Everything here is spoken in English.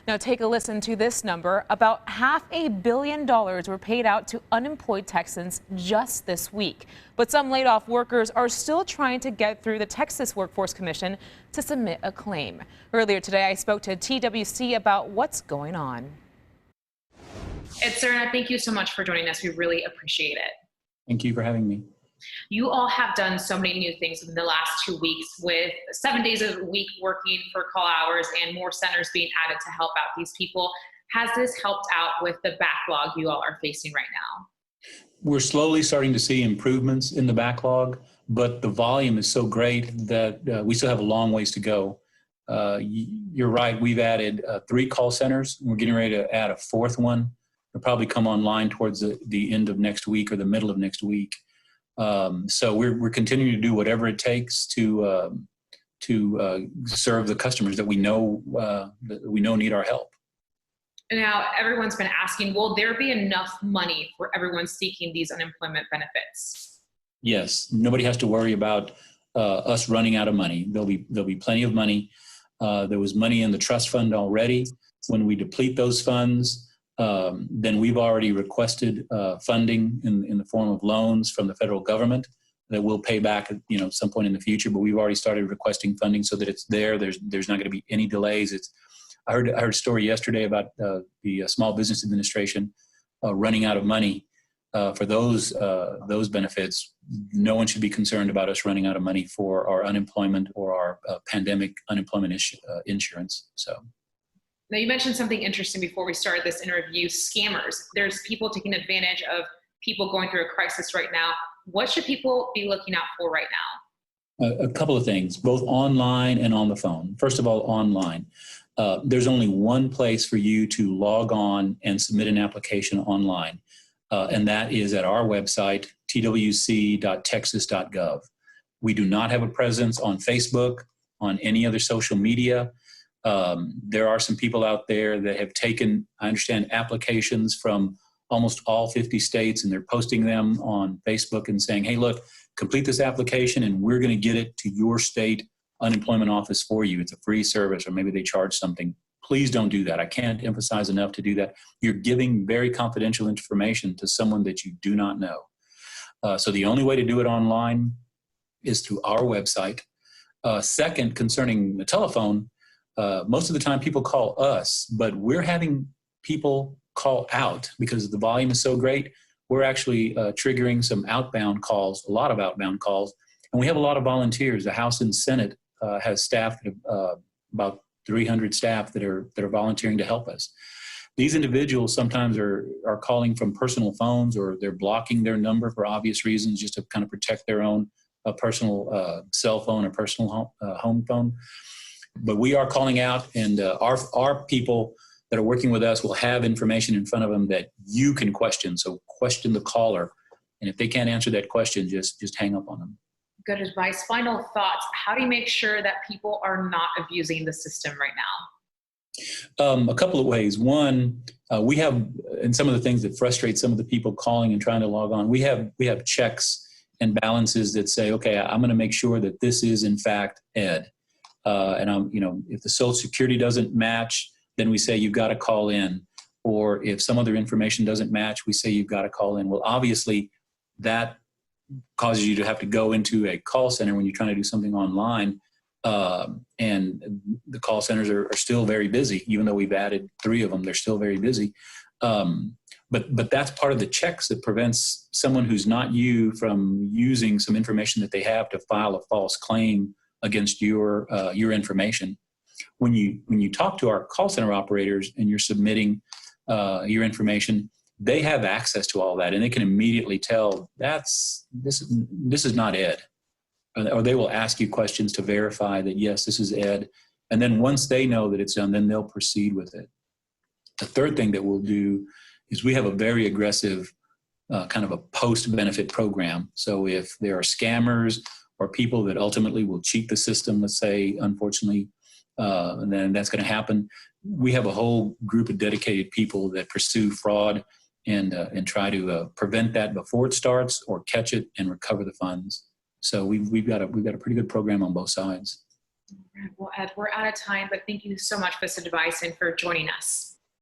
Now take a listen to this number. About $500 million were paid out to unemployed Texans just this week. But some laid off workers are still trying to get through the Texas Workforce Commission to submit a claim. Earlier today, I spoke to TWC about what's going on. Ed Serna, thank you so much for joining us. We really appreciate it. Thank you for having me. You all have done so many new things in the last 2 weeks with 7 days a week working for call hours and more centers being added to help out these people. Has this helped out with the backlog you all are facing right now? We're slowly starting to see improvements in the backlog, but the volume is so great that we still have a long ways to go. You're right, we've added 3 call centers. We're getting ready to add a 4th one. It'll probably come online towards the end of next week or the middle of next week. So we're continuing to do whatever it takes to serve the customers that we know need our help. Now, everyone's been asking, will there be enough money for everyone seeking these unemployment benefits? Yes, nobody has to worry about us running out of money. There'll be plenty of money. There was money in the trust fund already. When we deplete those funds, then we've already requested funding in the form of loans from the federal government that we'll pay back at some point in the future. But we've already started requesting funding so that it's there. There's not going to be any delays. I heard a story yesterday about the Small Business Administration running out of money for those benefits. No one should be concerned about us running out of money for our unemployment or our pandemic unemployment insurance. So. Now, you mentioned something interesting before we started this interview, scammers. There's people taking advantage of people going through a crisis right now. What should people be looking out for right now? A couple of things, both online and on the phone. First of all, online. There's only one place for you to log on and submit an application online, and that is at our website, twc.texas.gov. We do not have a presence on Facebook, on any other social media. There are some people out there that have taken, I understand, applications from almost all 50 states, and they're posting them on Facebook and saying, hey, look, complete this application and we're going to get it to your state unemployment office for you. It's a free service, or maybe they charge something. Please don't do that. I can't emphasize enough to do that. You're giving very confidential information to someone that you do not know. So the only way to do it online is through our website. Second, concerning the telephone, most of the time people call us, but we're having people call out because the volume is so great. We're actually triggering some outbound calls, a lot of outbound calls, and we have a lot of volunteers. The House and Senate has staff, about 300 staff that are volunteering to help us. These individuals sometimes are calling from personal phones, or they're blocking their number for obvious reasons, just to kind of protect their own personal cell phone or personal home phone. But we are calling out, and our people that are working with us will have information in front of them that you can question. So question the caller, and if they can't answer that question, just hang up on them. Good advice. Final thoughts. How do you make sure that people are not abusing the system right now? A couple of ways. One, we have, and some of the things that frustrate some of the people calling and trying to log on, we have checks and balances that say, okay, I'm going to make sure that this is in fact Ed. And if the Social Security doesn't match, then we say you've got to call in. Or if some other information doesn't match, we say you've got to call in. Well, obviously, that causes you to have to go into a call center when you're trying to do something online. And the call centers are still very busy. Even though we've added 3 of them, they're still very busy. But that's part of the checks that prevents someone who's not you from using some information that they have to file a false claim against your information. When you talk to our call center operators and you're submitting your information, they have access to all that, and they can immediately tell this is not Ed, or they will ask you questions to verify that yes, this is Ed. And then once they know that it's done, then they'll proceed with it. The third thing that we'll do is we have a very aggressive kind of a post-benefit program. So if there are scammers or people that ultimately will cheat the system, let's say, unfortunately, and then that's going to happen, we have a whole group of dedicated people that pursue fraud and try to prevent that before it starts, or catch it and recover the funds. So we've got a pretty good program on both sides. Well, Ed, we're out of time, but thank you so much for this advice and for joining us.